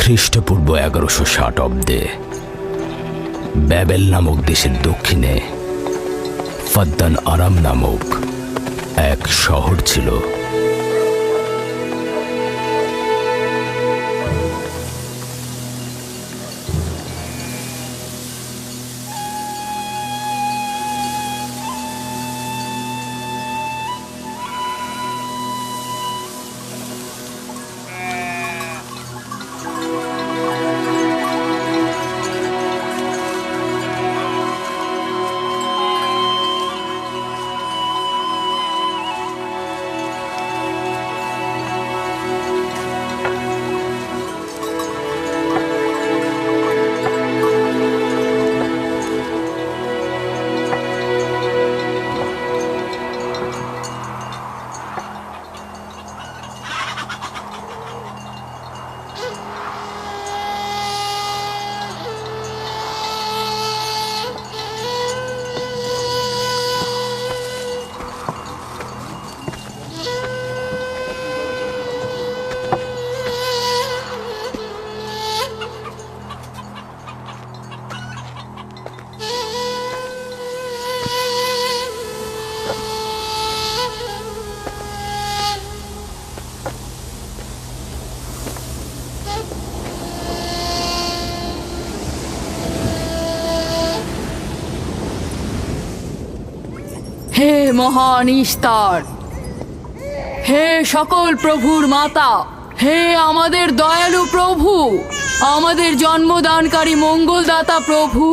খ্রিস্টপূর্ব 1160 অব্দে ব্যাবেল নামক দেশের দক্ষিণে ফাদ্দান আরাম নামক এক শহর ছিল। হে মহান ইস্তার, হে সকল প্রভুর মাতা, হে আমাদের দয়ালু প্রভু, আমাদের জন্মদানকারী মঙ্গলদাতা প্রভু,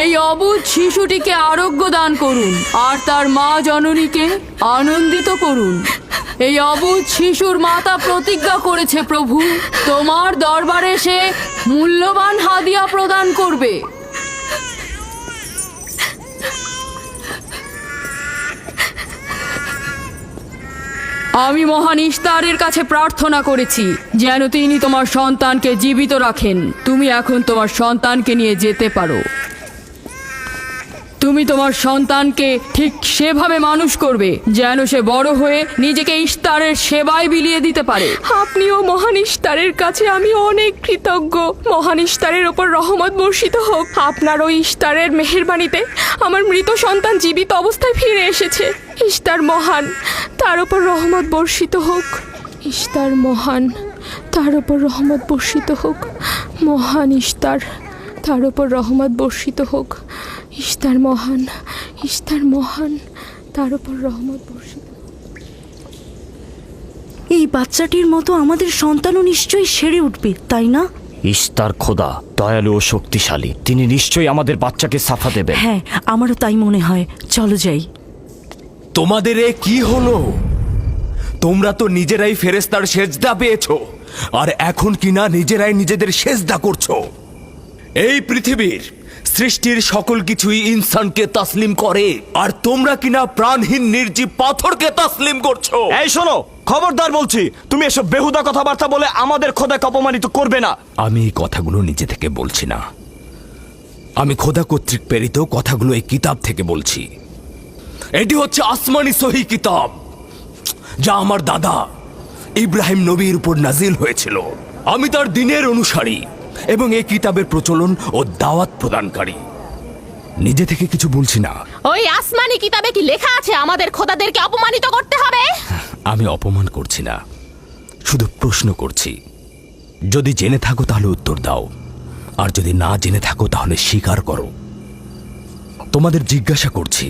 এই অবুঝ শিশুটিকে আরোগ্য দান করুন আর তার মা জননীকে আনন্দিত করুন। এই অবুঝ শিশুর মাতা প্রতিজ্ঞা করেছে প্রভু, তোমার দরবারে সে মূল্যবান হাদিয়া প্রদান করবে। আমি মহান ইস্তারের কাছে প্রার্থনা করেছি যেন তিনি তোমার সন্তানকে জীবিত রাখেন। তুমি এখন তোমার সন্তানকে নিয়ে যেতে পারো। তুমি তোমার সন্তানকে ঠিক সেভাবে মানুষ করবে যেন সে বড় হয়ে নিজেকে ইস্তারের সেবায় বিলিয়ে দিতে পারে। আপনিও মহান ইস্তারের কাছে আমি অনেক কৃতজ্ঞ। মহান ইস্তারের ওপর রহমত বর্ষিত হোক। আপনার ওই ইস্তারের মেহেরবানিতে আমার মৃত সন্তান জীবিত অবস্থায় ফিরে এসেছে। ইস্তার মহান, তার ওপর রহমত বর্ষিত হোক। ইস্তার মহান, তার ওপর রহমত বর্ষিত হোক। মহান ইস্তার, তার ওপর রহমত বর্ষিত হোক। ইস্তার মহান, ইস্তার মহান, তার ওপর রহমত বর্ষিত। এই বাচ্চাটির মতো আমাদের সন্তানও নিশ্চয়ই সেরে উঠবে, তাই না? ইস্তার খোদা দয়ালু ও শক্তিশালী, তিনি নিশ্চয়ই আমাদের বাচ্চাকে সাফা দেবেন। হ্যাঁ, আমারও তাই মনে হয়। চলো যাই। তোমাদের এ কি হলো? তোমরা তো নিজেরাই ফেরেশতার সেজদা পেয়েছো, আর এখন কিনা নিজেরাই নিজেদের সেজদা করছো। এই পৃথিবীর সৃষ্টির সকল কিছুই ইনসানকে তাসলিম করে, আর তোমরা কিনা প্রাণহীন নির্জীব পাথরকে তাসলিম করছো। এই শোনো, খবরদার বলছি, তুমি এসব বেহুদা কথাবার্তা বলে আমাদের খোদাকে অপমানিত করবে না। আমি এই কথাগুলো নিজে থেকে বলছি না, আমি খোদা কর্তৃক প্রেরিত কথাগুলো এই কিতাব থেকে বলছি। এটি হচ্ছে আসমানি সহি কিতাব, যা আমার দাদা ইব্রাহিম নবীর উপর নাজিল হয়েছিল। আমি তার দিনের অনুসারী এবং এই কিতাবের প্রচলন ও দাওয়াত প্রদানকারী। নিজে থেকে কিছু বলছি না। ওই আসমানি কিতাবে কি লেখা আছে আমাদের খোদাদেরকে অপমানিত করতে হবে? আমি অপমান করছি না, শুধু প্রশ্ন করছি। যদি জেনে থাকো তাহলে উত্তর দাও, আর যদি না জেনে থাকো তাহলে স্বীকার করো। তোমাদের জিজ্ঞাসা করছি,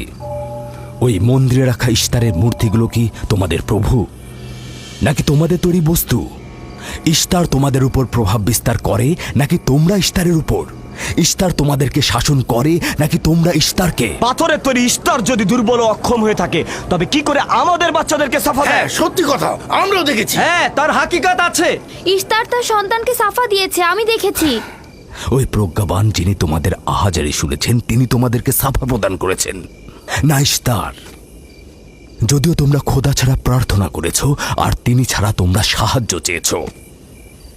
ওই মন্দিরে রাখা ইস্তারের মূর্তিগুলো কি তোমাদের প্রভু, নাকি তোমাদের তৈরি বস্তু? ইস্তার তোমাদের উপর প্রভাব বিস্তার করে নাকি তোমরা ইস্তারের উপর? ইস্তার তোমাদেরকে শাসন করে নাকি তোমরা ইস্তারকে? পাথরের তৈরি ইস্তার যদি দুর্বল ও অক্ষম হয়ে থাকে, তবে কি করে আমাদের বাচ্চাদেরকে সাফা দেয়? সত্যি কথা, আমরাও দেখেছি। হ্যাঁ, তার হাকিকাত আছে। ইস্তার তার সন্তানকে সাফা দিয়েছে, আমি দেখেছি। ওই প্রজ্ঞাবান যিনি তোমাদের আহাজারি শুনেছেন, তিনি তোমাদেরকে সাফা প্রদান করেছেন, না ইস্তার। যদিও তোমরা খোদা ছাড়া প্রার্থনা করেছ আর তিনি ছাড়া তোমরা সাহায্য চেয়েছ,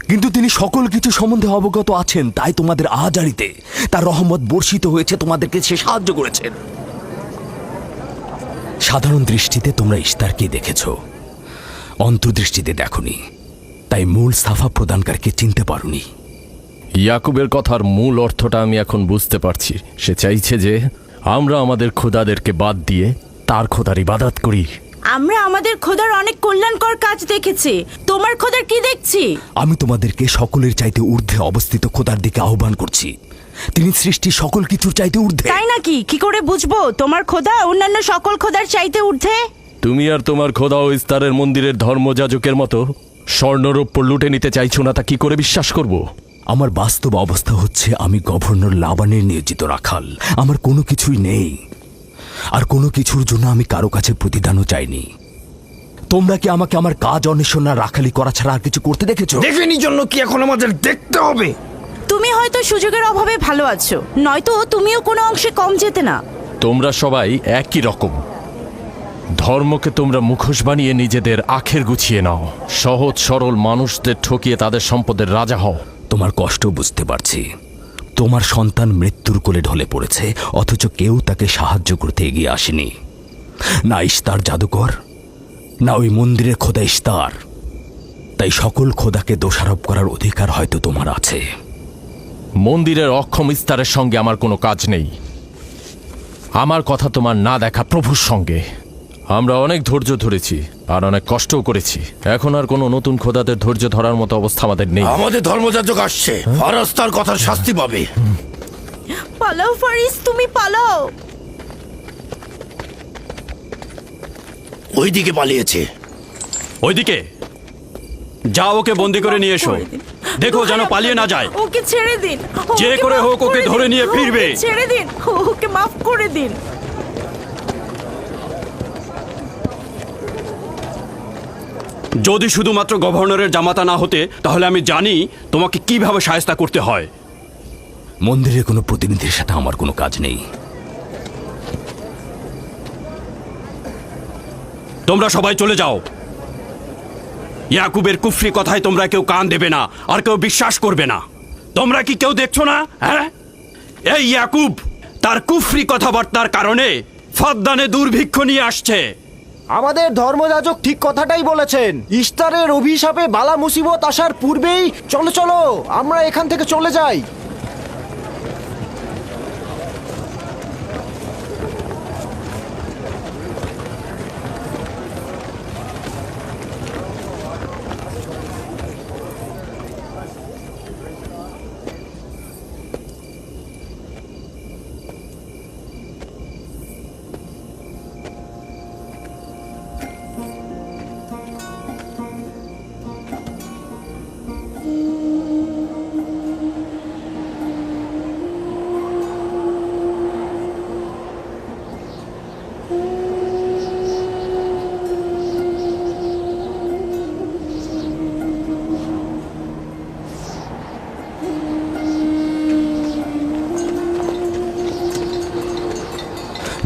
কিন্তু তিনি সকল কিছু সম্বন্ধে অবগত আছেন, তাই তোমাদের আহাজারিতে তার রহমত বর্ষিত হয়েছে, তোমাদেরকে সে সাহায্য করেছেন। সাধারণ দৃষ্টিতে তোমরা ইস্তারকে দেখেছ, অন্তর্দৃষ্টিতে দেখনি, তাই মূল সাফা প্রদানকারীকে চিনতে পারোনি। ইয়াকুবের কথার মূল অর্থটা আমি এখন বুঝতে পারছি। সে চাইছে যে আমরা আমাদের খোদাদেরকে বাদ দিয়ে তার খোদার ইবাদত করি। আমরা আমাদের খোদার অনেক কল্যাণকর কাজ দেখেছি, তোমার খোদার কি দেখছি? আমি তোমাদেরকে সকলের চাইতে ঊর্ধ্বে অবস্থিত খোদার দিকে আহ্বান করছি। তিনি সৃষ্টি সকল কিছুর চাইতে ঊর্ধ্বে। তাই নাকি? কি করে বুঝবো তোমার খোদা অন্যান্য সকল খোদার চাইতে ঊর্ধ্বে? তুমি আর তোমার খোদা ও ইস্তারের মন্দিরের ধর্মযাজকের মতো স্বর্ণরৌপ্য লুটে নিতে চাইছো না, তা কি করে বিশ্বাস করব? আমার বাস্তব অবস্থা হচ্ছে আমি গভর্নর লাবানের নিয়োজিত রাখাল। আমার কোনো কিছুই নেই, আর কোনো কিছুর জন্য আমি কারো কাছে প্রতিদানও চাইনি। তোমরা কি আমাকে আমার কাজ অন্বেষণ আর রাখালি করা ছাড়া আর কিছু করতে দেখেছো? দেখেনি জন্য কি এখন আমাদের দেখতে হবে? তুমি হয়তো সুযোগের অভাবে ভালো আছো, নয়তো তুমিও কোনো অংশে কম যেতে না। তোমরা সবাই একই রকম। ধর্মকে তোমরা মুখোশ বানিয়ে নিজেদের আখের গুছিয়ে নাও, সহজ সরল মানুষদের ঠকিয়ে তাদের সম্পদের রাজা হও। তোমার কষ্ট বুঝতে পারছি। তোমার সন্তান মৃত্যুর কোলে ঢলে পড়েছে, অথচ কেউ তাকে সাহায্য করতে এগিয়ে আসেনি। না ইস্তার জাদুকর, না ওই মন্দিরের খোদা ইস্তার। তাই সকল খোদাকে দোষারোপ করার অধিকার হয়তো তোমার আছে। মন্দিরের অক্ষম ইস্তারের সঙ্গে আমার কোনো কাজ নেই। আমার কথা তোমার না দেখা প্রভুর সঙ্গে। আমরা অনেক ধৈর্য ধরেছি আর অনেক কষ্টও করেছি। এখন আর কোনো নতুন খোদাদের ধৈর্য ধরার মতো অবস্থা আমাদের নেই। আমাদের ধর্মযাজক আসছে, ফারাজ তার কথার শাস্তি পাবে। পালাও ফারিস, তুমি পালাও। ওইদিকে পালিয়েছে। ওইদিকে যাও, ওকে বন্দি করে নিয়ে এসো। দেখো যেন পালিয়ে না যায়। ওকে ছেড়ে দিন, যে ওকে করে মাফ হোক ওকে দিন। ধরে নিয়ে ফিরবে। ওকে ছেড়ে দিন, ওকে মাফ করে দিন। যদি শুধুমাত্র গভর্নরের জামাতা না হতে, তাহলে আমি জানি তোমাকে কিভাবে শায়েস্তা করতে হয়। মন্দিরের কোনো প্রতিনিধির সাথে আমার কোনো কাজ নেই। তোমরা সবাই চলে যাও। ইয়াকুবের কুফরি কথায় তোমরা কেউ কান দেবে না, আর কেউ বিশ্বাস করবে না। তোমরা কি কেউ দেখছো না? হ্যাঁ, এই ইয়াকুব তার কুফরি কথাবার্তার কারণে ফাদ্দানে দুর্ভিক্ষ নিয়ে আসছে। আমাদের ধর্মযাজক ঠিক কথাটাই বলেছেন। ইস্তারের অভিশাপে বালা মুসিবত আসার পূর্বেই চলো চলো আমরা এখান থেকে চলে যাই।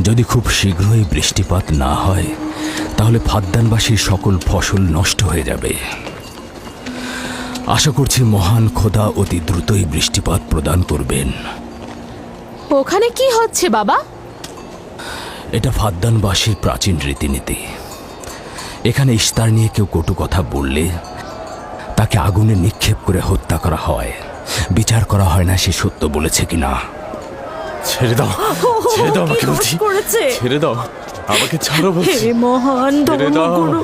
যদি খুব শীঘ্রই বৃষ্টিপাত না হয়, তাহলে ফাদ্দানবাসীর সকল ফসল নষ্ট হয়ে যাবে। আশা করছি মহান খোদা অতি দ্রুতই বৃষ্টিপাত প্রদান করবেন। ওখানে কি হচ্ছে বাবা? এটা ফাদ্দানবাসীর প্রাচীন রীতিনীতি। এখানে ইস্তার নিয়ে কেউ কটু কথা বললে তাকে আগুনে নিক্ষেপ করে হত্যা করা হয়। বিচার করা হয় না সে সত্য বলেছে কিনা। ছেড়ে দাও, ছেড়ে দাও আমাকে বলছি। করেছে ছেড়ে দাও, আমাকে ছাড়ো বলছি। হে মহান ছেড়ে দাও। ধর্মগুরু,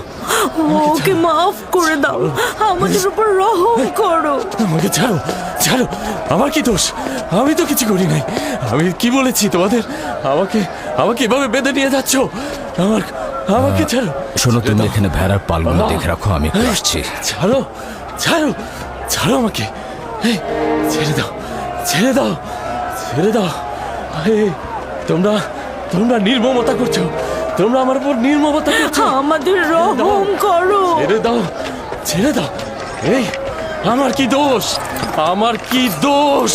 ওকে মাফ করে দাও, আমাদের উপর রহম করো। আমাকে ছাড়ো, ছাড়ো। আমার কি দোষ? আমি তো কিছু করি নাই। আমি কি বলেছি তোমাদের? আমাকে আমাকে এভাবে বেঁধে নিয়ে যাচ্ছ? আমাকে ছাড়ো। শোনো, তুমি এখানে ভেড়ার পালগুলো দেখে রাখো, আমি একটু আসছি। ছাড়ো, ছাড়ো, ছাড়ো আমাকে। এই, ছেড়ে দাও, ছেড়ে দাও, ছেড়ে দাও। এই, তোমরা তোমরা নির্মমতা করছো। তোমরা আমার উপর নির্মমতা করছো। আমাদের রহম করো। ছেড়ে দাও, ছেড়ে দাও। এই, আমার কি দোষ? আমার কি দোষ?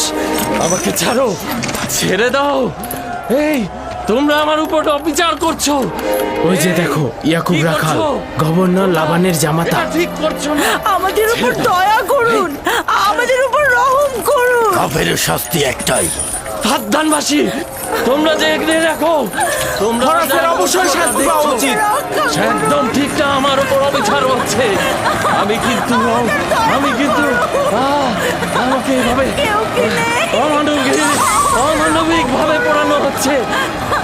আমাকে ছাড়ো, ছেড়ে দাও। এই, তোমরা আমার উপর অবিচার করছো। ওই যে দেখো, ইয়াকুব কি রাখাল, করছো? গভর্নর লাবানের জামাতা। এটা ঠিক করছো না। আমাদের উপর দয়া করুন, আমাদের উপর রহম করুন। কাফের শাস্তি একটাই। ফাদ্দানবাসী, তোমরা যে এখানে রাখো, তোমরা অবশ্যই শাস্তি পাওয়া উচিত। একদম ঠিক না, আমার উপর অবিচার হচ্ছে। আমি কিন্তু আমাকে এভাবে কেউ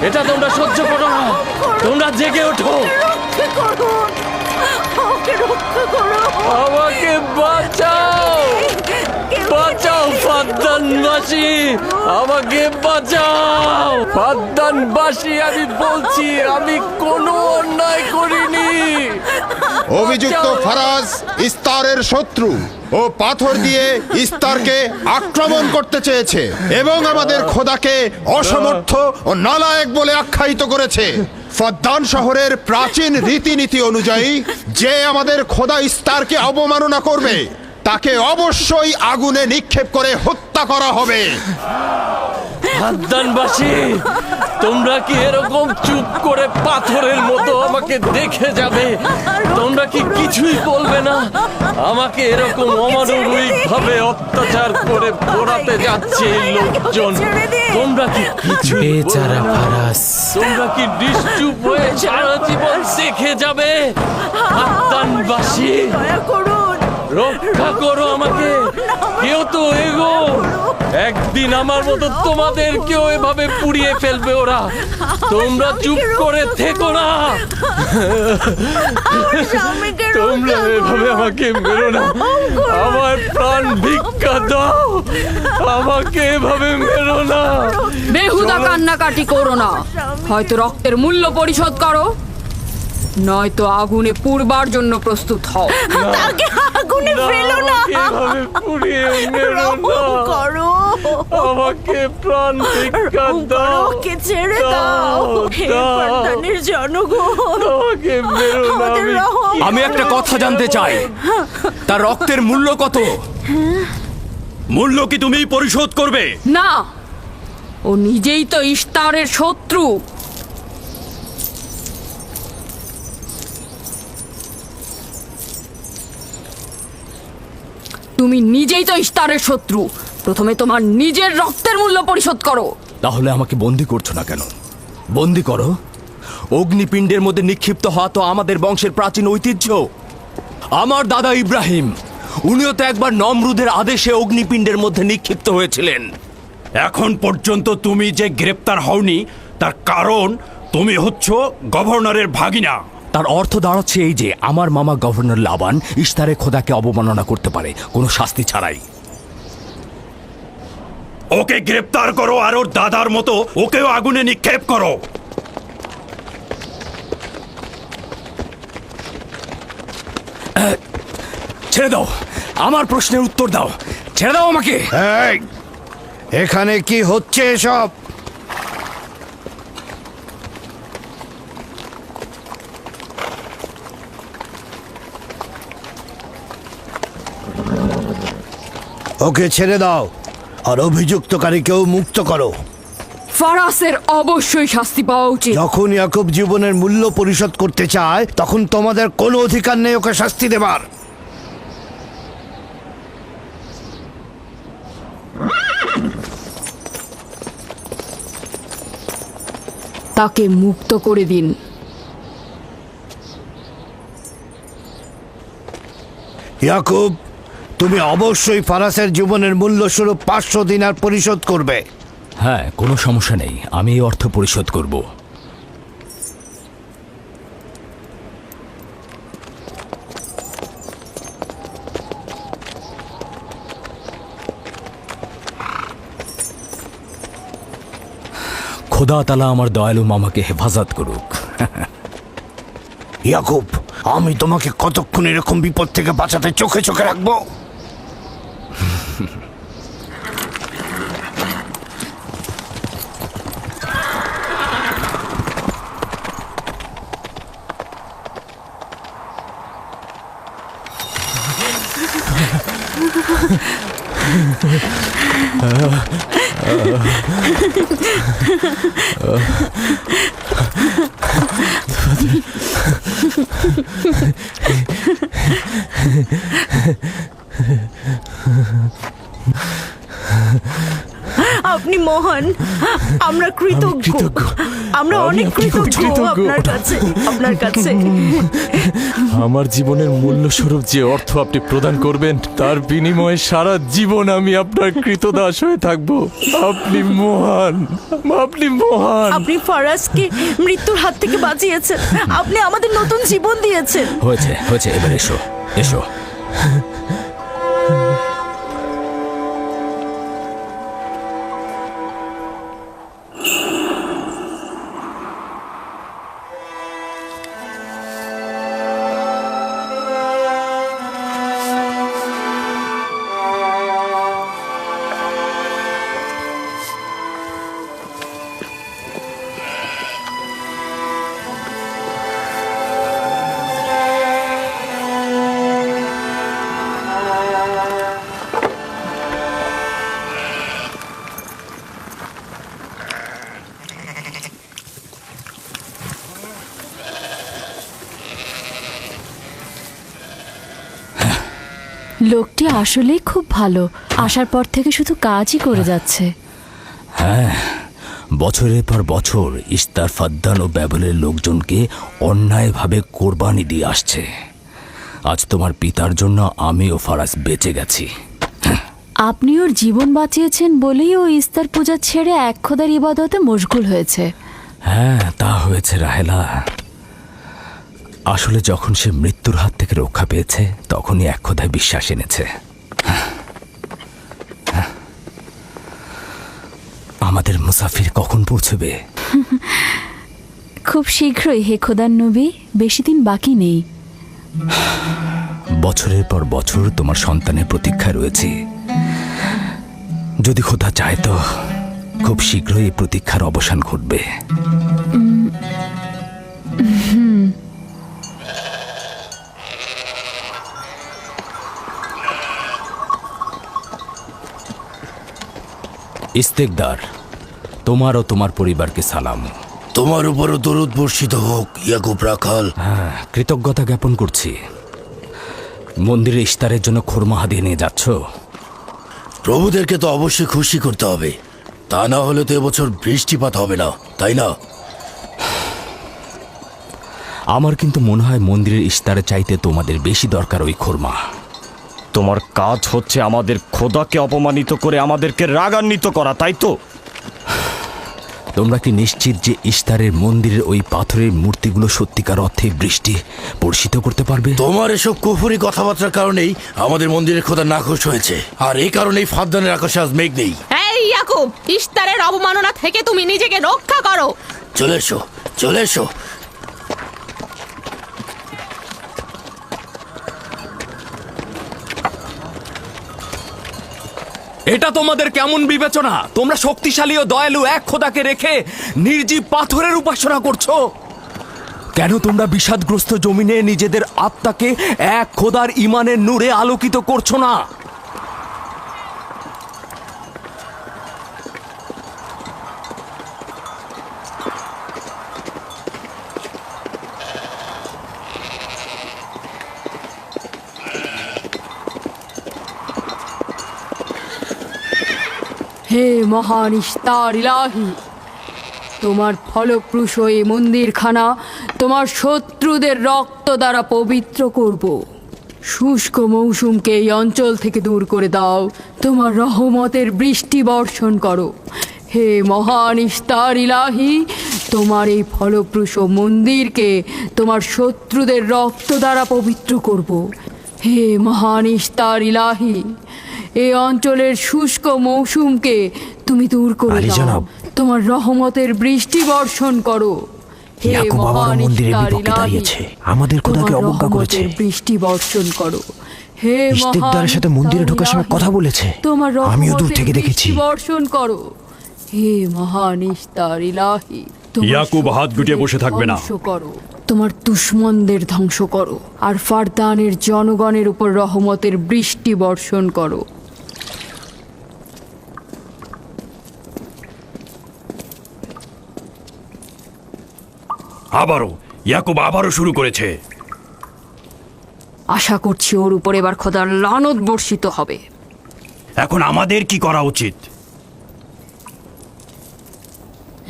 এটা তোমরা সহ্য করো না, তোমরা জেগে ওঠো। আমাকে বাঁচাও, বাঁচাও ফাদ্দানবাসী, আমাকে বাঁচাও ফাদ্দানবাসী। আমি বলছি আমি কোনো অন্যায় করিনি। অভিযুক্ত ফারাজ ইস্তারের শত্রু ও পাথর দিয়ে ইস্তারকে আক্রমণ করতে চেয়েছে এবং আমাদের খোদাকে অসমর্থ ও নালায়েক বলে আখ্যায়িত করেছে। ফদ্দান শহরের প্রাচীন রীতিনীতি অনুযায়ী যে আমাদের খোদা ইস্তারকে অবমাননা করবে তাকে অবশ্যই আগুনে নিক্ষেপ করে হত্যা করা হবে। ফাদ্দানবাসী, তোমরা কি এরকম চুপ করে পাথরের মতো আমাকে দেখে যাবে? তোমরা কি কিছুই বলবে না? আমাকে এরকম অমানবিক ভাবে অত্যাচার করে পোড়াতে যাচ্ছে এই লোকজন। তোমরা কি কিছু বেচারা ফারাজ। তোমরা কি নিশ্চুপ হয়ে সারা জীবন দেখে যাবে? ফাদ্দানবাসী, রক্ষা করো আমাকে, কেউ তো এগো। একদিন আমার মতো তোমাদেরকেও এভাবে পুড়িয়ে ফেলবে ওরা। তোমরা চুপ করে থেকো না, তোমরা এভাবে আমাকে মেরো না, আমার প্রাণ ভিক্ষা দাও, আমাকে এভাবে মেরো না। বেহুদা কান্নাকাটি করো না, হয়তো রক্তের মূল্য পরিশোধ করো, নয়তো আগুনে পুড়বার জন্য প্রস্তুত হও। তাকে আগুনে ফেলো না, এভাবে পুড়িয়ে মেরো না, আমাকে প্রাণ ভিক্ষা দাও, ওকে ছেড়ে দাও। হে ফাদ্দানের জনগণ, আমাকে মেরো না। আমাদের রহম আমি একটা কথা জানতে চাই, তার রক্তের মূল্য কত? মূল্য কি তুমি পরিশোধ করবে? না, ও নিজেই তো ইস্তারের শত্রু। তুমি নিজেই তো ইস্তারের শত্রু, প্রথমে তোমার নিজের রক্তের মূল্য পরিশোধ করো। তাহলে আমাকে বন্দি করছো না কেন? বন্দি করো। অগ্নিপিণ্ডের মধ্যে নিক্ষিপ্ত হওয়া তো আমাদের বংশের প্রাচীন ঐতিহ্য। আমার দাদা ইব্রাহিম, উনিও তো একবার নমরুদের আদেশে অগ্নিপিণ্ডের মধ্যে নিক্ষিপ্ত হয়েছিলেন। এখন পর্যন্ত তুমি যে গ্রেপ্তার হওনি তার কারণ তুমি হচ্ছ গভর্নরের ভাগিনা। তার অর্থ দাঁড়াচ্ছে এই যে আমার মামা গভর্নর লাবান ইস্তারে খোদাকে অবমাননা করতে পারে কোনো শাস্তি ছাড়াই। ওকে গ্রেপ্তার করো আর ওর দাদার মতো ওকেও আগুনে নিক্ষেপ করো। ছেড়ে দাও, আমার প্রশ্নের উত্তর দাও, ছেড়ে দাও আমাকে। এই, এখানে কি হচ্ছে এসব? ওকে ছেড়ে দাও আর অভিযুক্তকারীকেও মুক্ত করো। ফারাসের অবশ্যই শাস্তি পাওয়া উচিত। যখন ইয়াকুব জীবনের মূল্য পরিশোধ করতে চায় তখন তোমাদের কোনো অধিকার নেই ওকে শাস্তি দেবার। তাকে মুক্ত করে দিন। ইয়াকুব, তুমি অবশ্যই ফারাসের জীবনের মূল্য স্বরূপ 500 দিনার পরিশোধ করবে। হ্যাঁ, কোনো সমস্যা নেই, আমি এই অর্থ পরিশোধ করব। খোদা তাআলা আমার দয়ালু মামাকে হেফাজত করুক। ইয়াকুব, আমি তোমাকে কতক্ষণ এরকম বিপদ থেকে বাঁচাতে চোখে চোখে রাখবো? আপনি মহান, আমরা কৃতজ্ঞ, কৃতজ্ঞ। আমরা আমি অনেক আপনি খুব কৃতজ্ঞ কৃতজ্ঞ। আপনার কাছে আমার জীবনের মূল্য স্বরূপ যে অর্থ আপনি প্রদান করবেন তার বিনিময়ে সারা জীবন আমি আপনার কৃতদাস হয়ে থাকব। আপনি মহান, আপনি মহান। আপনি ফারাজকে মৃত্যুর হাত থেকে বাঁচিয়েছেন, আপনি আমাদের নতুন জীবন দিয়েছেন। হয়েছে হয়েছে, এবার এসো এসো। লোকটি আসলেই খুব ভালো, আসার পর থেকে শুধু কাজই করে যাচ্ছে। বছরের পর বছর ইস্তার, ফাদ্দান ও ব্যাবলের লোকজনকে অন্যায়ভাবে কোরবানি দিয়ে আসছে। আজ তোমার পিতার জন্য আমি ও ফারাজ বেঁচে গেছি। আপনি ওর জীবন বাঁচিয়েছেন বলেই ও ইস্তার পূজা ছেড়ে এক খোদার ইবাদতে মশগুল হয়েছে। হ্যাঁ, তা হয়েছে রাহেলা। আসলে যখন সে মৃত্যুর হাত থেকে রক্ষা পেয়েছে তখনই এক খোদায় বিশ্বাস এনেছে। আমাদের মুসাফির কখন পৌঁছবে? খুব শীঘ্রই হে খোদার নবী, বেশি দিন বাকি নেই। বছরের পর বছর তোমার সন্তানের প্রতীক্ষায় রয়েছি। যদি খোদা চায় তো খুব শীঘ্রই এই প্রতীক্ষার অবসান ঘটবে। ইস্তেকদার, তোমার ও তোমার পরিবারকে সালাম। তোমার উপরও দরুদ বর্ষিত হোক ইয়াকুব রাখাল। হ্যাঁ, কৃতজ্ঞতা জ্ঞাপন করছি। মন্দিরে ইস্তারের জন্য খোরমা হাদিয়ে নিয়ে যাচ্ছ? প্রভুদেরকে তো অবশ্যই খুশি করতে হবে, তা না হলে তো এবছর বৃষ্টিপাত হবে না, তাই না? আমার কিন্তু মনে হয় মন্দিরের ইস্তারে চাইতে তোমাদের বেশি দরকার ওই খোরমা। তোমার কাজ হচ্ছে আমাদের খোদাকে অপমানিত করে আমাদেরকে রাগান্বিত করা, তাই তো? তোমরা কি নিশ্চিত যে ইস্তারের মন্দিরের ওই পাথরের মূর্তিগুলো সত্যিকার অর্থে বৃষ্টি বর্ষিত করতে পারবে? তোমার এসব কুফুরি কথাবার্তার কারণেই আমাদের মন্দিরের খোদা নাখোশ হয়েছে, আর এই কারণেই ফাদ্দানের আকাশে আজ মেঘ নেই। এই ইয়াকুব, ইস্তারের অবমাননা থেকে তুমি নিজেকে রক্ষা করো। চলে এসো, চলে এসো। এটা তোমাদের কেমন বিবেচনা? তোমরা শক্তিশালী ও দয়ালু এক খোদাকে রেখে নির্জীব পাথরের উপাসনা করছো। কেন তোমরা বিষাদগ্রস্ত জমিনে নিজেদের আত্মাকে এক খোদার ইমানের নূরে আলোকিত করছো না? হে মহান ইস্তার ইলাহি, তোমার ফলপ্রসূ এই মন্দিরখানা তোমার শত্রুদের রক্ত দ্বারা পবিত্র করব। শুষ্ক মৌসুমকে এই অঞ্চল থেকে দূর করে দাও, তোমার রহমতের বৃষ্টি বর্ষণ করো। হে মহান ইস্তার ইলাহি, তোমার এই ফলপ্রসূ মন্দিরকে তোমার শত্রুদের রক্ত দ্বারা পবিত্র করব। হে মহান ইস্তার ইলাহি, এই অঞ্চলের শুষ্ক মৌসুমকে তুমি দূর করে দাও, তোমার রহমতের বৃষ্টি বর্ষণ করো। হে মহান ইস্তার ইলাহি, আমাদের খোদাকে তোমার অবজ্ঞা করেছে। রহমতের বৃষ্টি বর্ষণ করো। হে ইস্তেকদারের সাথে মন্দিরে ঢোকার সময় কথা বলেছে, তোমার আমিও দূর রহমতের থেকে দেখেছি। বৃষ্টি বর্ষণ করো। হে মহান ইস্তার ইলাহি, তোমার ইয়াকুব হাত গুটিয়ে বসে থাকবে না। ধ্বংস করো, তোমার দুশমনদের ধ্বংস করো, আর ফারদানের জনগণের উপর রহমতের বৃষ্টি বর্ষণ করো। ইয়াকুব শুরু করেছে। আশা করছি ওর উপর এবার খোদার লানত বর্ষিত হবে। এখন আমাদের কি করা উচিত?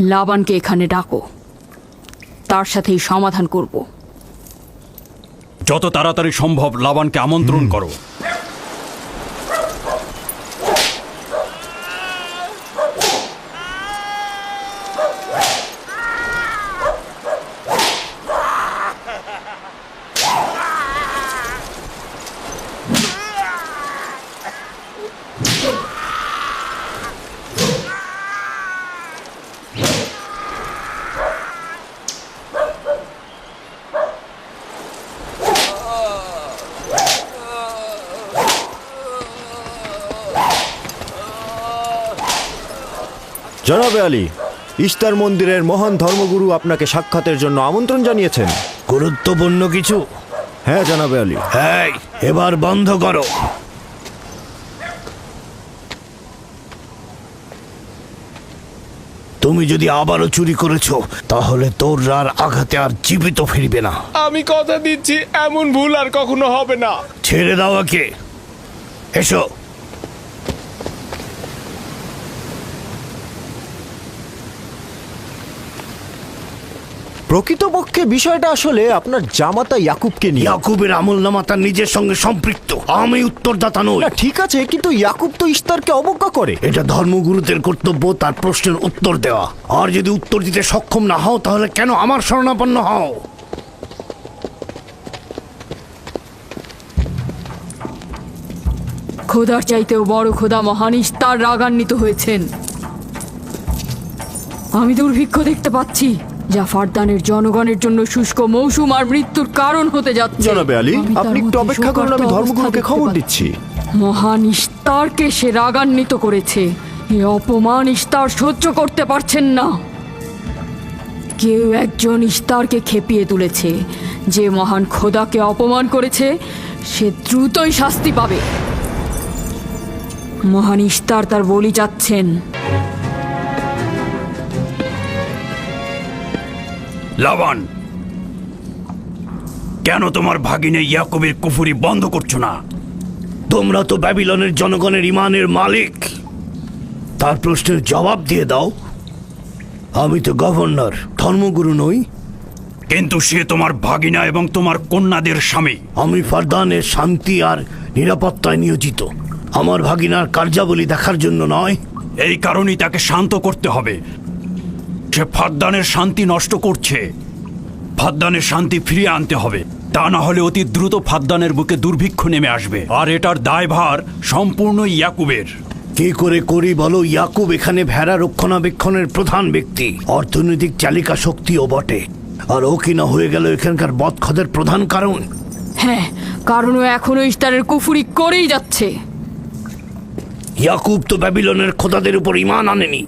লাবানকে এখানে ডাকো, তার সাথেই সমাধান করব। যত তাড়াতাড়ি সম্ভব লাবানকে আমন্ত্রণ করো। জনাবে আলী, ইস্তার মন্দিরের মহান ধর্মগুরু আপনাকে সাক্ষাতের জন্য আমন্ত্রণ জানিয়েছেন। গুরুত্বপূর্ণ কিছু? হ্যাঁ জনাবে আলী। এই, এবার বন্ধ করো। তুমি যদি আবারও চুরি করেছো তাহলে তোর আর আঘাতে আর জীবিত ফিরবে না। আমি কথা দিচ্ছি এমন ভুল আর কখনো হবে না। ছেড়ে দাও একে। এসো। প্রকৃতপক্ষে বিষয়টা আসলে আপনার জামাতা ইয়াকুবকে নিয়ে। ইয়াকুবের আমলনামা তার নিজের সঙ্গে সম্পৃক্ত। আমি উত্তরদাতা নই। না, ঠিক আছে, কিন্তু ইয়াকুব তো ইস্তারকে অবজ্ঞা করে। এটা ধর্মগুরুদের কর্তব্য তার প্রশ্নের উত্তর দেওয়া। আর যদি উত্তর দিতে সক্ষম না হও তাহলে কেন আমার শরণাপন্ন হও? খোদার চাইতেও বড় খোদা মহান ইস্তার রাগান্বিত হয়েছেন। আমি দুর্ভিক্ষ দেখতে পাচ্ছি, যা ফারদানের জনগণের জন্য শুষ্ক মৌসুম আর মৃত্যুর কারণ হতে যাচ্ছে। জনাবে আলী, আমি তার আপনি একটু মধ্যে অপেক্ষা করুন, আমি শোকার্ত ধর্মগুরুকে অবস্থা খবর দেখতে দিচ্ছি। পাচ্ছি। মহান ইস্তারকে সে রাগান্বিত করেছে। এ অপমান ইস্তার সহ্য করতে পারছেন না। কেউ একজন ইস্তারকে খেপিয়ে তুলেছে। যে মহান খোদাকে অপমান করেছে সে দ্রুতই শাস্তি পাবে। মহান ইস্তার তার বলি চাচ্ছেন। লাবান, কেন তোমার ভাগিনে ইয়াকুবের কুফরি বন্ধ করছো না? তোমরা তো ব্যাবিলনের জনগণের ইমানের মালিক। তার প্রশ্নের জবাব দিয়ে দাও। আমি তো গভর্নর, ধর্মগুরু নই। কিন্তু সে তোমার ভাগিনা এবং তোমার কন্যাদের স্বামী। আমি ফারদানের শান্তি আর নিরাপত্তায় নিয়োজিত। আমার ভাগিনার কার্যাবলী দেখার জন্য নয়। এই কারণেই তাকে শান্ত করতে হবে। সে ফারদানের শান্তি নষ্ট করছে। ফারদানের শান্তি ফিরিয়ে আনতে হবে, তা না হলে অতি দ্রুত ফারদানের বুকে দুর্ভিক্ষ নেমে আসবে, আর এটার দায়ভার সম্পূর্ণ ইয়াকুবের। কি করে করি বলো? ইয়াকুব এখানে ভেড়া রক্ষণাবেক্ষণের প্রধান ব্যক্তি, অর্থনৈতিক চালিকা শক্তিও বটে। আর ও কিনা হয়ে গেল এখানকার বদখদের প্রধান কারণ। হ্যাঁ, কারণ ও এখনো ইস্তারের কুফরি করেই যাচ্ছে। ইয়াকুব তো ব্যাবিলনের খোদাদের উপর ঈমান আনেনি,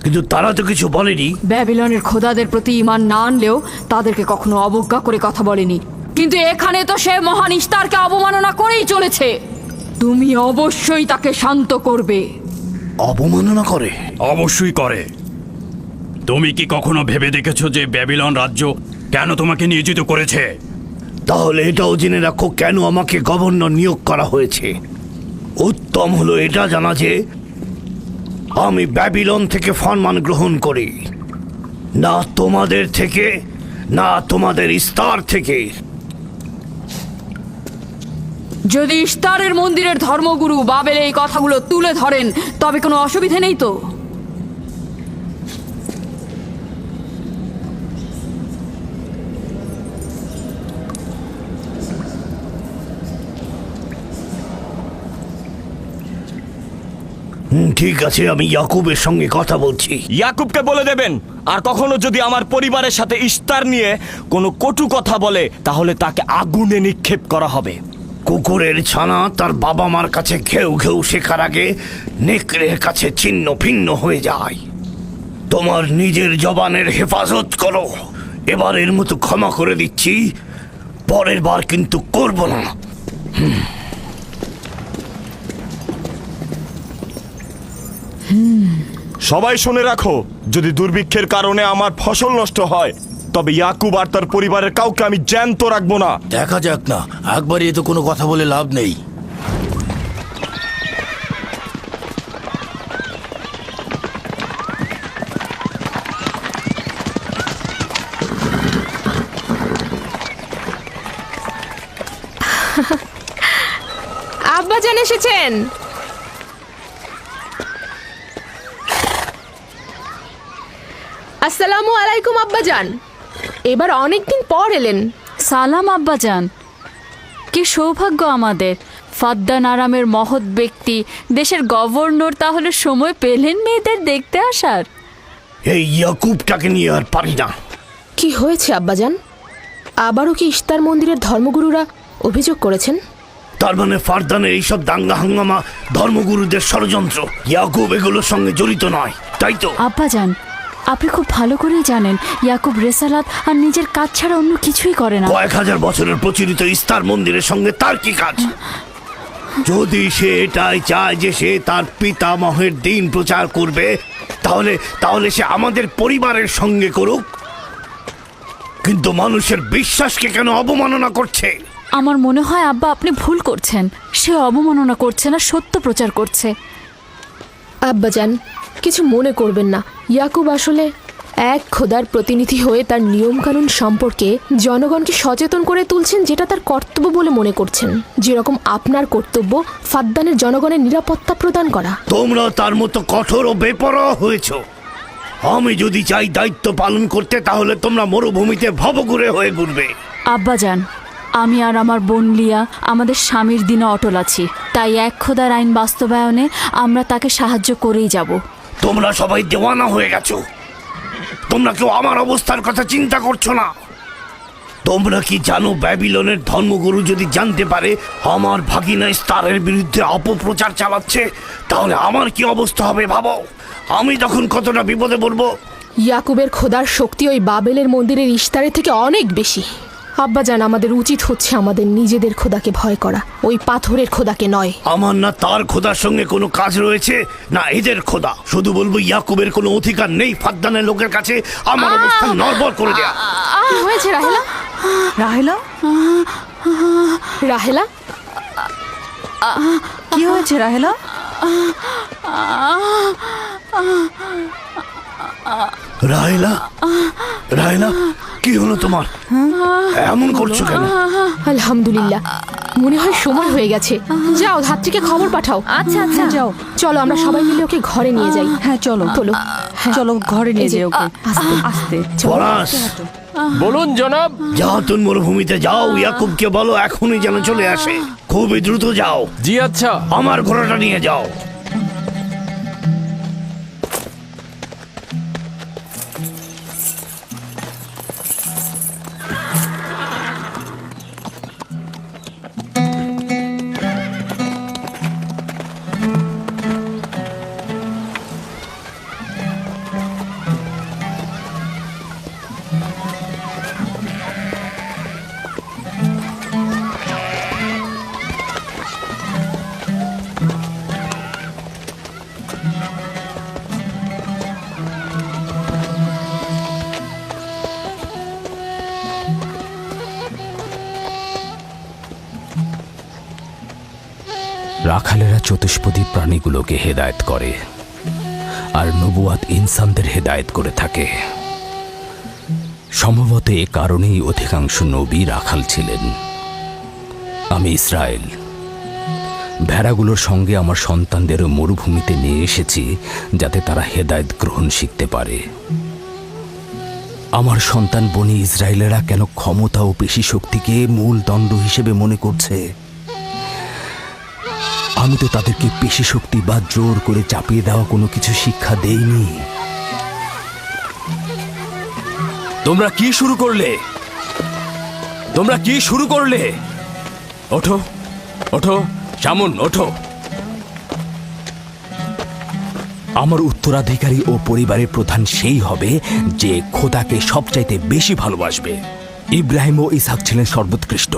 কিন্তু তারা তো কিছু বলেনি। ব্যাবিলনের খোদাদের প্রতি ঈমান না আনলেও তাদেরকে কখনো অবজ্ঞা করে কথা বলেনি। কিন্তু এখানে তো সে মহান ইস্তারকে অবমাননা করেই চলেছে। তুমি অবশ্যই তাকে শান্ত করবে। অবমাননা করে? অবশ্যই করে। তুমি কি কখনো ভেবে দেখেছো যে ব্যাবিলন রাজ্য কেন তোমাকে নিয়োজিত করেছে? তাহলে এটাও জেনে রাখো কেন আমাকে গভর্নর নিয়োগ করা হয়েছে। উত্তম হলো এটা জানা যে আমি ব্যাবিলন থেকে ফরমান গ্রহণ করি, না তোমাদের থেকে, না তোমাদের ইস্তার থেকে। যদি ইস্তারের মন্দিরের ধর্মগুরু বাবেল এই কথাগুলো তুলে ধরেন তবে কোনো অসুবিধা নেই তো? ঠিক আছে, আমি ইয়াকুবের সঙ্গে কথা বলছি। ইয়াকুবকে বলে দেবেন, আর কখনো যদি আমার পরিবারের সাথে ইস্তার নিয়ে কোনো কটু কথা বলে তাহলে তাকে আগুনে নিক্ষেপ করা হবে। কুকুরের ছানা তার বাবা মার কাছে ঘেউ ঘেউ শেখার আগে নেকড়ের কাছে ছিন্ন ভিন্ন হয়ে যায়। তোমার নিজের জবানের হেফাজত করো। এবারের মতো ক্ষমা করে দিচ্ছি, পরের বার কিন্তু করব না। সবাই শুনে রাখো, যদি দুর্ভিক্ষের কারণে আমার ফসল নষ্ট হয় তবে ইয়াকুব আর তার পরিবারের কাউকে আমি জ্যান্ত রাখবো না। দেখা যাক না, একবারই তো কোনো কথা বলে লাভ নেই। আব্বাজান এসেছেন। আসসালামু আলাইকুম আব্বাজান, এবার অনেকদিন পর এলেন। সালাম আব্বাজান। কি সৌভাগ্য আমাদের, ফাদ্দান আরামের মহৎ ব্যক্তি দেশের গভর্নর তাহলে সময় পেলেন মেয়েদের দেখতে আসার। এই ইয়াকুবটাকে নিয়ে আর পারি না। কি হয়েছে আব্বাজান? আবারও কি ইস্তার মন্দিরের ধর্মগুরুরা অভিযোগ করেছেন? তার মানে ফারদানের এইসব দাঙ্গা হাঙ্গামা ধর্মগুরুদের ষড়যন্ত্র। ইয়াকুব এগুলোর সঙ্গে জড়িত নয়, তাই তো? আব্বাজান, আপনি খুব ভালো করেই জানেন ইয়াকুব রেসালাত আর নিজের কাজ ছাড়া অন্য কিছুই করে না। কয়েক হাজার বছরের প্রচলিত ইস্তার মন্দিরের সঙ্গে তার কি কাজ? যদি সে এটাই চায় যে সে তার পিতামহের দিন প্রচার করবে, তাহলে সে আমাদের পরিবারের সঙ্গে করুক। কিন্তু মানুষের বিশ্বাসকে কেন অবমাননা করছে? আমার মনে হয় আব্বা আপনি ভুল করছেন। সে অবমাননা করছে না, সত্য প্রচার করছে। আব্বাজান, কিছু মনে করবেন না। ইয়াকুব আসলে এক খোদার প্রতিনিধি হয়ে তার নিয়মকানুন সম্পর্কে জনগণকে সচেতন করে তুলছেন, যেটা তার কর্তব্য বলে মনে করছেন। যেরকম আপনার কর্তব্য ফাদ্দানের জনগণের নিরাপত্তা প্রদান করা। তোমরা তার মতো কঠোর ও বেপরোয়া হয়েছ। আমি যদি চাই দায়িত্ব পালন করতে, তাহলে তোমরা মরুভূমিতে ভবঘুরে হয়ে ঘুরবে। আব্বাজান, আমি আর আমার বোন লিয়া আমাদের স্বামীর দিনে অটল আছি, তাই এক খোদার আইন বাস্তবায়নে আমরা তাকে সাহায্য করেই যাব। তোমরা সবাই দেওয়ানা হয়ে গেছো। তোমরা কেউ আমার অবস্থার কথা চিন্তা করছো না। তোমরা কি জানো, ব্যাবিলনের ধর্মগুরু যদি জানতে পারে আমার ভাগিনা ইস্তারের বিরুদ্ধে অপপ্রচার চালাচ্ছে, তাহলে আমার কি অবস্থা হবে ভাবো। আমি তখন কতটা বিপদে পড়বো। ইয়াকুবের খোদার শক্তি ওই বাবেলের মন্দিরের ইস্তারের থেকে অনেক বেশি। আব্বাজান, আমাদের উচিত হচ্ছে আমাদের নিজেদের খোদাকে ভয় করা, ওই পাথরের খোদাকে নয়। আমার না তার খোদার সঙ্গে কোনো কাজ রয়েছে, না এদের খোদা। শুধু বলবো ইয়াকুবের কোনো অধিকার নেই ফাদ্দানের লোকের কাছে আমার অবস্থান নড়বড় করে দেয়া। কি হয়েছে রাহেলা? রাহেলা, রাহেলা, কি হয়েছে রাহেলা? রাহেলা, রাহেলা, কি হলো তোমার? এমন করছো কেন? আলহামদুলিল্লাহ, মনে হয় সময় হয়ে গেছে। যাও, ধাত্রীকে খবর পাঠাও। আচ্ছা আচ্ছা, যাও, চলো আমরা সবাই মিলে ওকে ঘরে নিয়ে যাই। হ্যাঁ চলো চলো, চলো ঘরে নিয়ে এই যে, যাই ওকে। আস্তে আস্তে পলাশ, বলুন জনাব। যাও তুমি মরুভূমিতে যাও, ইয়াকুবকে বলো এখনই যেন চলে আসে। খুবই দ্রুত যাও। জি আচ্ছা। আমার ঘোড়াটা নিয়ে যাও। রাখালেরা চতুষ্পদী প্রাণীগুলোকে হেদায়েত করে, আর নবুয়াত ইনসানদের হেদায়েত করে থাকে। সম্ভবত এ কারণেই অধিকাংশ নবী রাখাল ছিলেন। আমি ইসরায়েল ভেড়াগুলোর সঙ্গে আমার সন্তানদেরও মরুভূমিতে নিয়ে এসেছি, যাতে তারা হেদায়েত গ্রহণ শিখতে পারে। আমার সন্তান বনি ইসরায়েলেরা কেন ক্ষমতা ও পেশি শক্তিকে মূল দণ্ড হিসেবে মনে করছে? আমি তো তাদেরকে পেশি শক্তি বা জোর করে চাপিয়ে দেওয়া কোনো কিছু শিক্ষা দেইনি। তোমরা কি শুরু করলে? তোমরা কি শুরু করলে? ওঠো, ওঠো, শামুন, ওঠো। আমার উত্তরাধিকারী ও পরিবারের প্রধান সেই হবে যে খোদাকে সবচাইতে বেশি ভালোবাসবে। ইব্রাহিম ও ইসহাক ছিলেন সর্বোৎকৃষ্ট।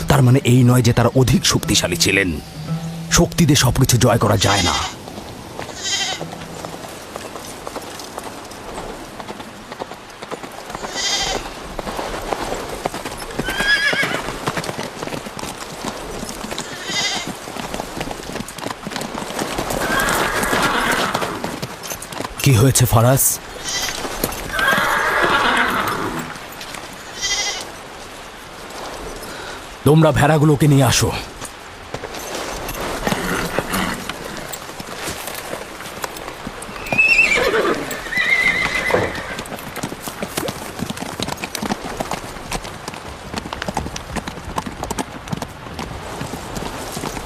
তার মানে এই নয় যে তারা অধিক শক্তিশালী ছিলেন। শক্তি দিয়ে সবকিছু জয় করা যায় না। কি হয়েছে ফারাজ? তোমরা ভেড়াগুলোকে নিয়ে আসো।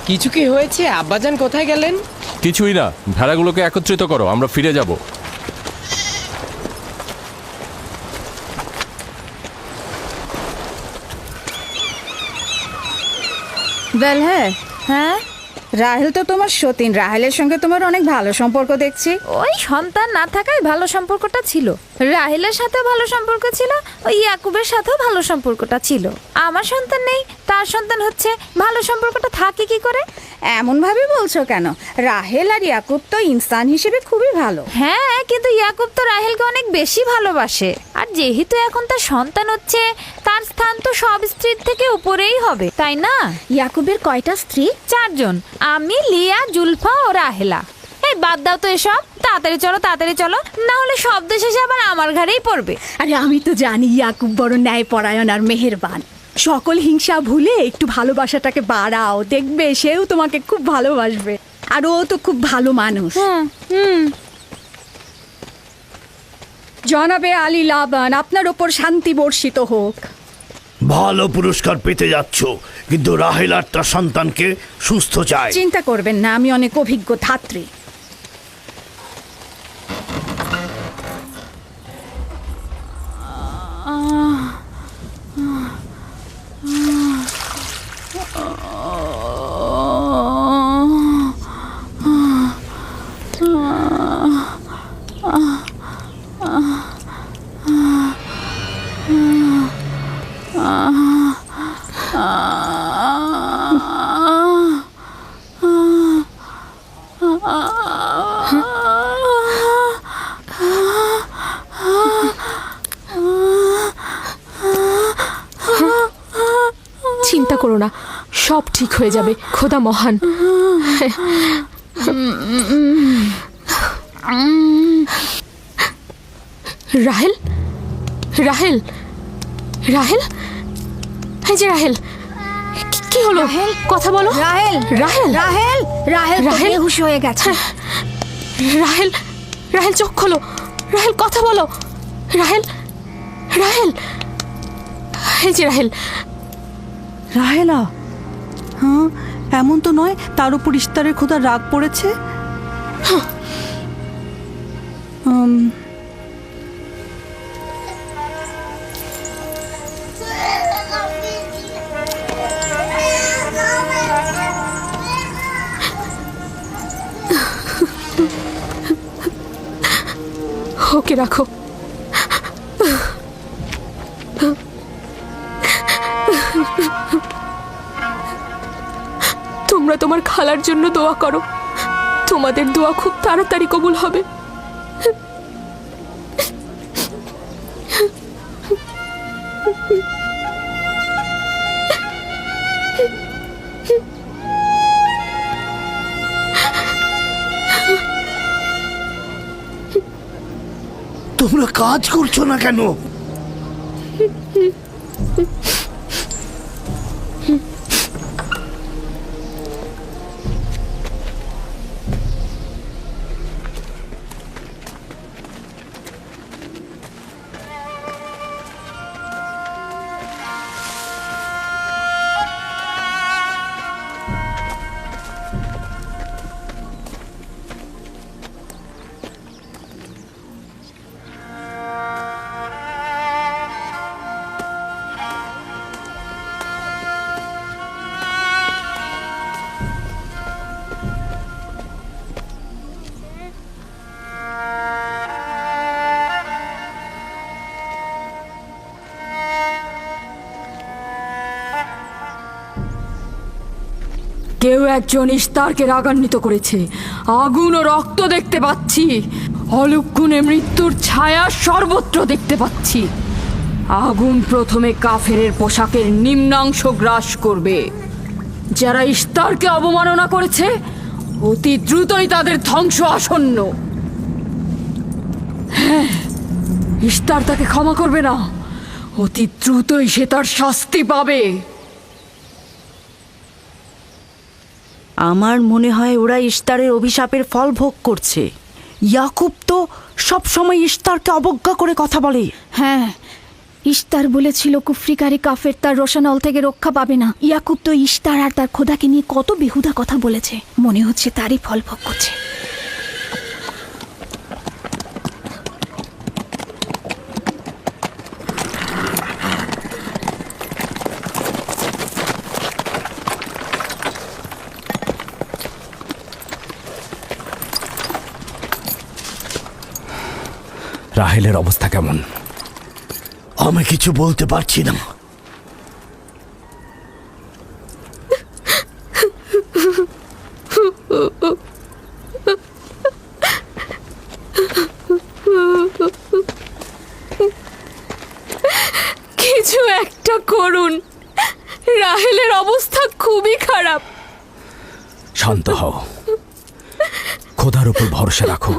কিছু কি হয়েছে? আব্বাজান কোথায় গেলেন? কিছুই না, ভেড়াগুলোকে একত্রিত করো, আমরা ফিরে যাব। বেল হ্যাঁ, রাহেল তো তোমার সতীন। রাহেলের সঙ্গে তোমার অনেক ভালো সম্পর্ক দেখছি। ওই সন্তান না থাকায় ভালো সম্পর্কটা ছিল। রাহেলের সাথেও ভালো সম্পর্ক ছিল, ওই ইয়াকুবের সাথেও ভালো সম্পর্কটা ছিল। আমার সন্তান নেই, তার সন্তান হচ্ছে, ভালো সম্পর্কটা থাকে কি করে? এমন ভাবে বলছো কেন? রাহেল আর ইয়াকুব তো ইনসান হিসেবে খুবই ভালো। হ্যাঁ, কিন্তু ইয়াকুব তো রাহেলকে অনেক বেশি ভালোবাসে। আর যেহেতু এখন তার সন্তান হচ্ছে, তার স্থান তো সব স্ত্রীর থেকে উপরেই হবে, তাই না? ইয়াকুবের কয়টা স্ত্রী? 4 জন, আমি, লিয়া, জুলফা ও রাহেলা। এই বাদ দাও তো এসব, তাড়াতাড়ি চলো, না হলে শব্দ শেষে আবার আমার ঘাড়েই পড়বে। আরে আমি তো জানি ইয়াকুব বড় ন্যায়পরায়ণ আর মেহেরবান। সকল হিংসা ভুলে একটু ভালোবাসাটাকে বাড়াও, দেখবে সেও তোমাকে খুব ভালোবাসবে। আর ও তো খুব ভালো মানুষ। জনাবে আলী লাবান, আপনার ওপর শান্তি বর্ষিত হোক। ভালো পুরস্কার পেতে যাচ্ছ, কিন্তু রাহেল আর তার সন্তানকে সুস্থ চায়। চিন্তা করবেন না, আমি অনেক অভিজ্ঞ ধাত্রী। চিন্তা করো না, সব ঠিক হয়ে যাবে, খোদা মহান। রাহেল, রাহেল, রাহেল, এই যে রাহেল, কি হলো? কথা বলো। রাহেল, রাহেল, রাহেল, রাহেল তো রাহেল? বেহুশ হয়ে গেছে। রাহেল, রাহেল চোখ খোলো, রাহেল কথা বলো, রাহেল, রাহেল, এই যে রাহেল। রাহেলা, হ্যাঁ এমন তো নয় তার উপর ইস্তারের খোদা রাগ পড়েছে। ওকে রাখো। তোমরা তোমার খালার জন্য দোয়া করো, তোমাদের দোয়া খুব তাড়াতাড়ি কবুল হবে। তোমরা কাজ করছো না কেন? কেউ একজন ইস্তারকে রাগান্বিত করেছে। আগুন ও রক্ত দেখতে পাচ্ছি, অলক্ষণে মৃত্যুর ছায়া সর্বত্র দেখতে পাচ্ছি। আগুন প্রথমে কাফেরের পোশাকের নিম্নাংশ গ্রাস করবে। যারা ইস্তারকে অবমাননা করেছে, অতি দ্রুতই তাদের ধ্বংস আসন্ন। হ্যাঁ, ইস্তার তাকে ক্ষমা করবে না, অতি দ্রুতই সে তার শাস্তি পাবে। আমার মনে হয় ওরা ইস্তারের অভিশাপের ফল ভোগ করছে। ইয়াকুব তো সব সময় ইস্তারকে অবজ্ঞা করে কথা বলে। হ্যাঁ, ইস্তার বলেছিল কুফরিকারী কাফের তার রোশানল থেকে রক্ষা পাবে না। ইয়াকুব তো ইস্তার আর তার খোদাকে নিয়ে কত বেহুদা কথা বলেছে, মনে হচ্ছে তারই ফল ভোগ করছে। রাহেলের অবস্থা কেমন? আমি কিছু বলতে পারছি না। কিছু একটা করুন, রাহেলের অবস্থা খুবই খারাপ। শান্ত হও, খোদার উপর ভরসা রাখো,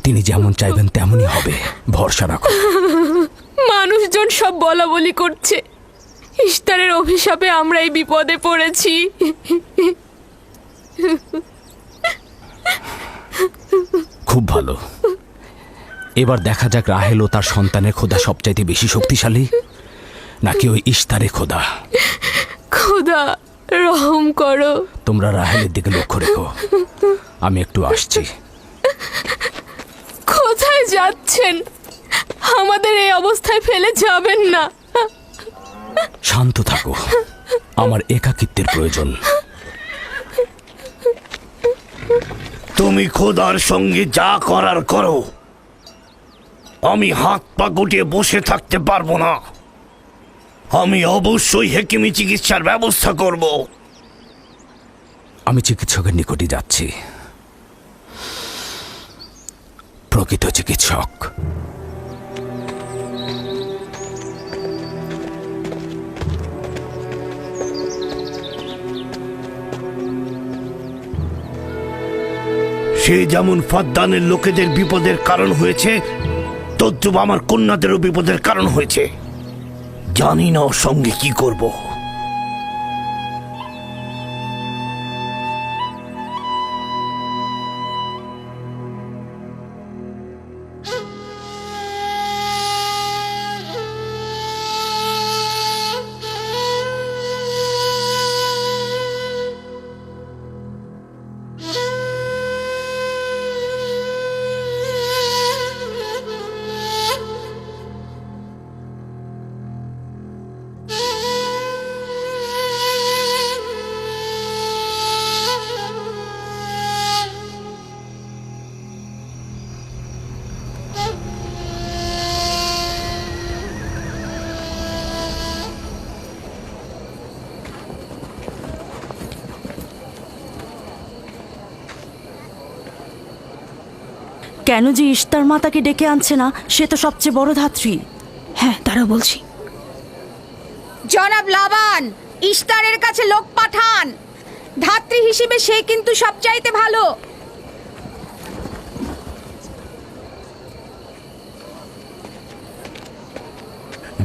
তিনি যেমন চাইবেন তেমনই হবে, ভরসা রাখো। মানুষজন সব বলা বলি করছে, ইস্তারের অভিশাপে আমরা এই বিপদে পড়েছি। খুব ভালো, এবার দেখা যাক রাহেল ও তার সন্তানের খোদা সবচাইতে বেশি শক্তিশালী নাকি ওই ইস্তারে খোদা। খোদা রহম করো। তোমরা রাহেলের দিকে লক্ষ্য রেখো, আমি একটু আসছি। কোথায় যাচ্ছেন? আমাদের এই অবস্থায় ফেলে যাবেন না। শান্ত থাকো, আমার একাকিত্বের প্রয়োজন। তুমি খোদার সঙ্গে যা করার করো, আমি হাত পা গুটিয়ে বসে থাকতে পারবো না। আমি অবশ্যই হেকিমি চিকিৎসার ব্যবস্থা করব। আমি চিকিৎসকের নিকটে যাচ্ছি, প্রকৃত চিকিৎসক। সে যেমন ফাদ্দানের লোকেদের বিপদের কারণ হয়েছে, তদ্রুপ আমার কন্যাদেরও বিপদের কারণ হয়েছে। জানি না ওর সঙ্গে কি করব। কেন যে ইস্তার মাতাকে ডেকে আনছে না, সে তো সবচেয়ে বড় ধাত্রী। হ্যাঁ, তারা বলছি। জনাব লাবান, ইস্তারের কাছে লোক পাঠান। ধাত্রী হিসেবে সে কিন্তু সবচাইতে ভালো।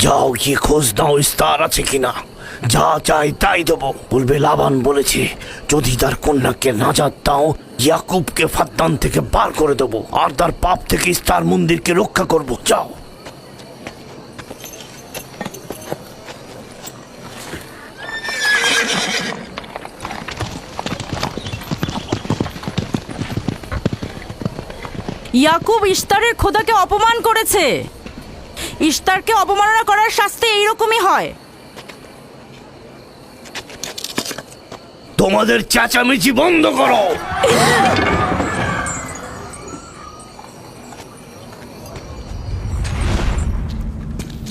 যাও গিয়ে খোঁজ নাও ইস্তার আছে কিনা। যা চাই তাই দেবো। বলবে লাবান বলেছে যদি তার কন্যাকে নাজাত দাও, ইয়াকুবকে ফাদ্দান থেকে বার করে দেবো আর তার পাপ থেকে ইস্তার মন্দিরকে রক্ষা করব। যাও। ইয়াকুব ইস্তারের খোদাকে অপমান করেছে। ইস্তারকে অপমাননা করার শাস্তি এইরকমই হয়। তোমাদের চেঁচামেচি বন্ধ করো।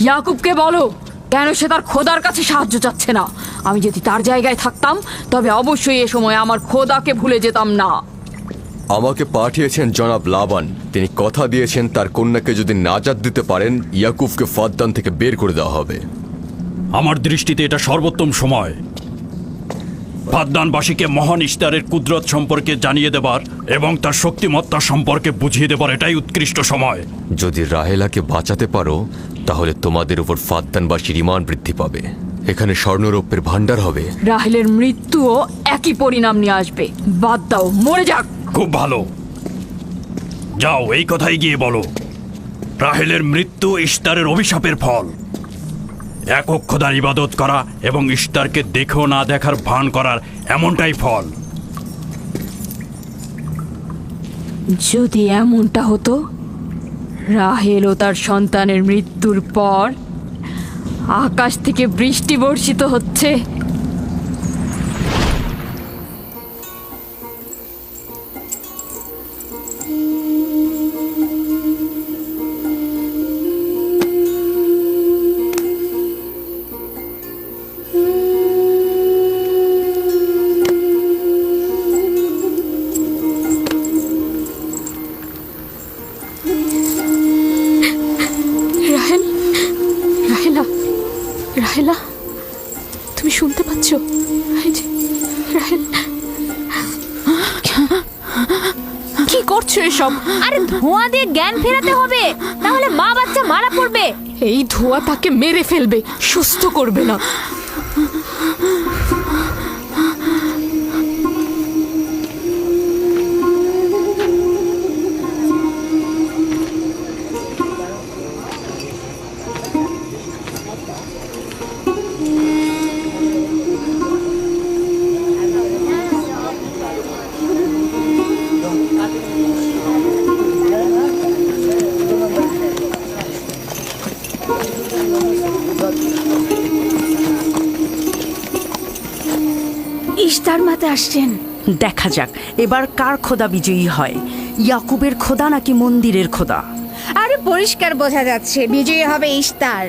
ইয়াকুবকে বলো কেন সে তার খোদার কাছে সাহায্য চাচ্ছে না। আমি যদি তার জায়গায় থাকতাম তবে অবশ্যই এ সময় আমার খোদাকে ভুলে যেতাম না। আমাকে পাঠিয়েছেন জনাব লাবান। তিনি কথা দিয়েছেন তার কন্যাকে যদি নাজাত দিতে পারেন, ইয়াকুবকে ফাদ্দান থেকে বের করে দেওয়া হবে। আমার দৃষ্টিতে এটা সর্বোত্তম সময় ফাদ্দানবাসীকে মহান ইস্তারের কুদরত সম্পর্কে জানিয়ে দেবার এবং তার শক্তিমত্তা সম্পর্কে বুঝিয়ে দেবার এটাই উৎকৃষ্ট সময়। যদি রাহেলাকে বাঁচাতে পারো তাহলে তোমাদের উপর ফাদ্দানবাসীর ঈমান বৃদ্ধি পাবে। এখানে স্বর্ণরৌপ্যের ভাণ্ডার হবে। রাহেলের মৃত্যুও একই পরিণাম নিয়ে আসবে। বাদ দাও, মরে যাক। খুব ভালো, যাও এই কথাই গিয়ে বলো। রাহেলের মৃত্যু ইশতারের অভিশাপের ফল। একক খোদার ইবাদত করা এবং ইশতারকে দেখেও না দেখার ভান করার এমনটাই ফল। যদি এমনটা হতো, রাহেল ও তার সন্তানের মৃত্যুর পর আকাশ থেকে বৃষ্টি বর্ষিত হচ্ছে, রাহেল, রাহেলা, রাহেলা, তুমি শুনতে পাচ্ছ? এই যে, রাহেল, কি করছো এসব? আরে ধোঁয়া দিয়ে জ্ঞান ফেরাতে হবে, তাহলে মা বাচ্চা মারা পড়বে। এই ধোঁয়া তাকে মেরে ফেলবে, সুস্থ করবে না। ইশতার মাতে আসছেন। দেখা যাক এবার কার খোদা বিজয়ী হয়, ইয়াকুবের খোদা নাকি মন্দিরের খোদা। আরে পরিষ্কার বোঝা যাচ্ছে বিজয়ী হবে ইশতার।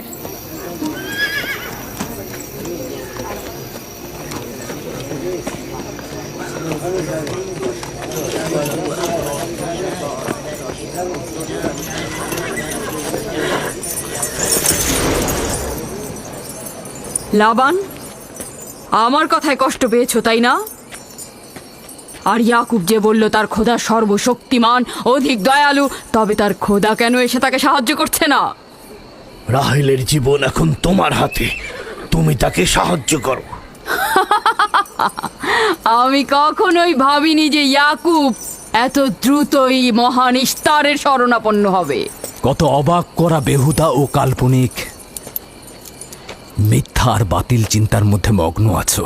লাবান, আমার কথায় কষ্ট পেয়েছো তাই না? আর ইয়াকুব যে বলল তার খোদা সর্বশক্তিমান, অধিক দয়ালু, তবে তার খোদা কেন এসে তাকে সাহায্য করছে না? রাহেলের জীবন এখন তোমার হাতে, তুমি তাকে সাহায্য করো। আমি কখনোই ভাবিনি যে ইয়াকুব এত দ্রুতই মহান ইশতারের শরণাপন্ন হবে। কত অবাক করা বেহুদা ও কাল্পনিক মিথ্যা আর বাতিল চিন্তার মধ্যে মগ্ন আছো।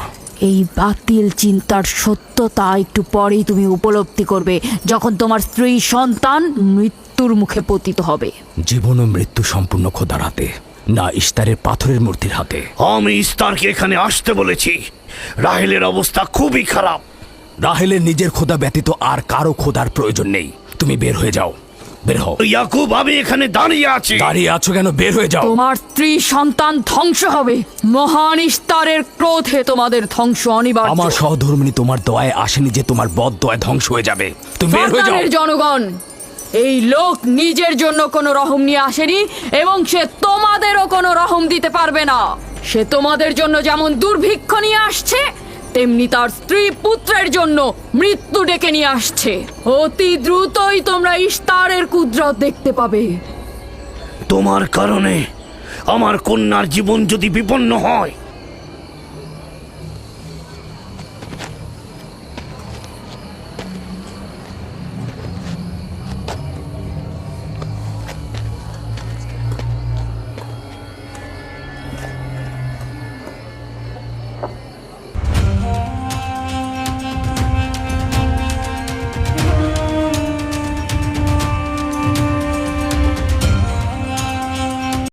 এই বাতিল চিন্তার সত্যতা একটু পরেই তুমি উপলব্ধি করবে, যখন তোমার স্ত্রী সন্তান মৃত্যুর মুখে পতিত হবে। জীবন ও মৃত্যু সম্পূর্ণ খোদার হাতে, না ইশতারের পাথরের মূর্তির হাতে। আমি ইস্তারকে এখানে আসতে বলেছি। রাহেলের অবস্থা খুবই খারাপ। রাহেলের নিজের খোদা ব্যতীত আর কারো খোদার প্রয়োজন নেই। তুমি বের হয়ে যাও, বের হও। ইয়াকুব, আমি এখানে দাঁড়িয়ে আছি। দাঁড়িয়ে আছো কেন? বের হয়ে যাও। তোমার স্ত্রী সন্তান ধ্বংস হবে। মহান ইশতারের ক্রোধে তোমাদের ধ্বংস অনিবার্য। আমার সহধর্মিনী তোমার দয়ায় আসেনি যে তোমার বদ দয়ায় ধ্বংস হয়ে যাবে। তুমি বের হয়ে যাও। ফারদানের জনগণ, এই লোক নিজের জন্য কোনো রহম নিয়ে আসেনি এবং সে তোমাদেরও কোনো রহম দিতে পারবে না। সে তোমাদের জন্য যেমন দুর্ভিক্ষ নিয়ে আসছে, তেমনি তার স্ত্রী পুত্রের জন্য মৃত্যু ডেকে নিয়ে আসছে। অতি দ্রুতই তোমরা ইশতারের কুদরত দেখতে পাবে। তোমার কারণে আমার কন্যার জীবন যদি বিপন্ন হয়,